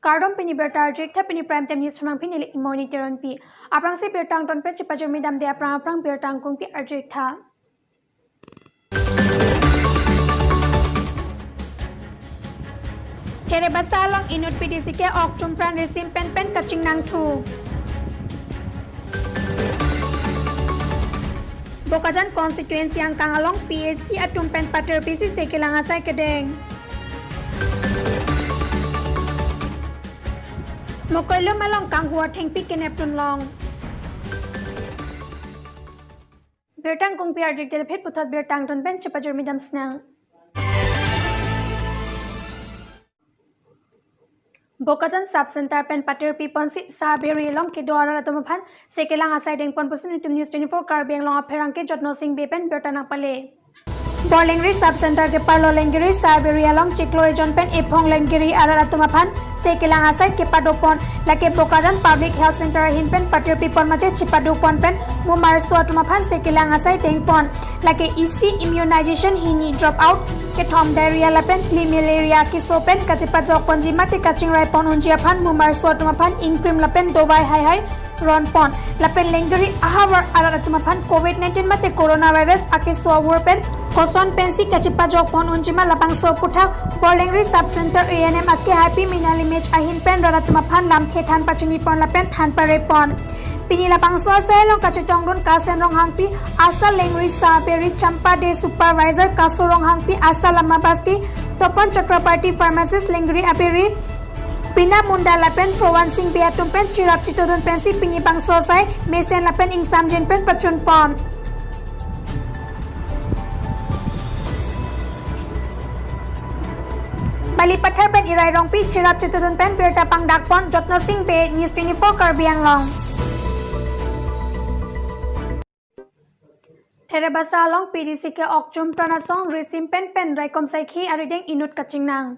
Kardom pini berta jek tha pini prime time news thamang pini monitoran pi aprang se bertang ton pe chipajur midam de aprang bertang kung pi arjek tha Tere basalong inut PDC ke ok chumpran resim pen kaching nang thu Bokajan constituency ang kangalong PHC at tumpen pater PC sekilang asay kedeng Mokoilo malong kang huwa thengpi kineptun long Bertang kung pi arjek del phet puthot bertang ton pen chipajur midam snang Bokajan sub center pen pater pipon si saberi long ke doara tumaphan sekelang asai deng pon pusin itum news 24 Karbi Anglong apherang ke jotno sing bepen bertanang pale Borlengri sub center ke parlo lengri saberi long chiklo ejon pen ephong lengri ara tumaphan sekelang asai ke padopon lake Bokajan public health center hin pen pater pipon mate chipadopon pen mumar so tumaphan sekelang asai deng pon lake EC immunization hini drop out ke thom diarrhea lapen malaria ki sopen kachipa jok ponji mate kaching rai pon unjia phan mumar so tumaphan ingprim lapen dowai hai ron pon lapen lengri ahawar ara tumaphan covid-19 mate coronavirus ake so wor pen koson pensi kachipa jok pon unjima lapang so putha borlengri sub center ANM ake happy minali match ahin pen ra tumaphan lam the than pachini pon lapen than pare pon Pinila pangso sa long kachitong don kasen rong hangpi asa lengri saberi champa de supervisor kasurong hangpi asa lama basti topon chakraparty pharmacist lengri aperi Pina munda lapen prowan sing beatum pen chirap chitodon pensi pini pangso sai mesen lapen ingsam jen pen pachun pon Bali pathar pen irai rong pi chirap chitodon pen berta pangdak pon jotno sing be news 24 Karbi Anglong Tere basalong PDC ke okchum pranasong resim pen raikom saikhi arideng inut kaching nang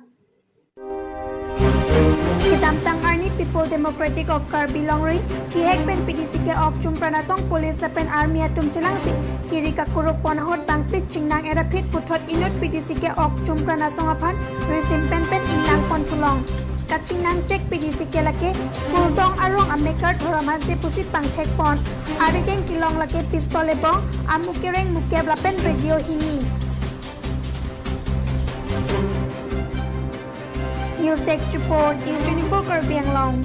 Kitamtang Army People Democratic of Karbi Longri Chihek pen PDC ke okchum pranasong police lapen army atum chilang si kiri ka kuruk ponahot bangpit chingnang era phit puthot inut PDC ke okchum pranasong aphan resim pen inlang pontulong Kaching nang check PDC ke lake pultong arong amekar thoraman se pusit pangthek pon arideng kilong lake pistole bong amukereng mukeb lapen radio hini News Text Report News 24 Karbi Anglong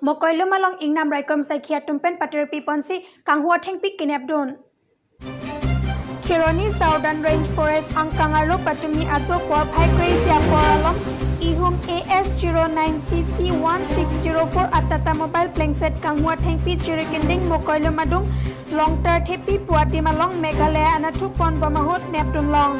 Mokoilo malong ingnam raikom saikhiya tumpen pater piponsi kanghua thengpi kinepdun Kironi Southern Range Forest Angkangalo Patumi Ajo Por Pai Gracia Poralom Ihum AS09CC1604 Atata Mobile Plangset Kanghua Thengpi Jirikinding Mokoilo Madung Longtar Thepi Puati Malong Meghalaya Anatu Pon Bamahot Neptun Long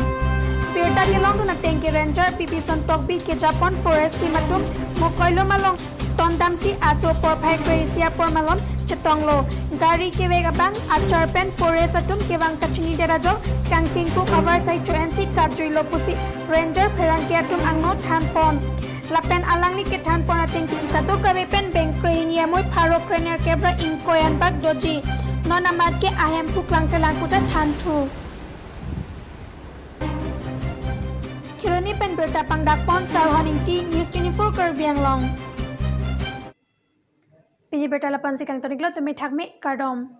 Pirta Nilong Tunak Tengki Ranger PP Sontok B ke Japon Forest Timatum Mokoilo Malong Tondamsi Ajo Por Pai Gracia Por Malom Chetonglo Gari ke Vegabang Achar Pen Forest Atum Kevang Kachini Derajo Kang Tingku Cover Sai Chuensi Kadrilo Pusi Ranger Perangki Atum Angno Thanpon Lapen Alangli ke Thanpon Ating Kato Karepen Beng Krenia Moi Paro Krener Kebra Inkoyan Bag Doji Nonamat ke Ahem Puklang Kelangkuta Thanthu Kironi Pen Berta Pangdakpon Sarhaning T News 24 Karbi Anglong Pini berta lapan si kang toniklo tumi thakme kardom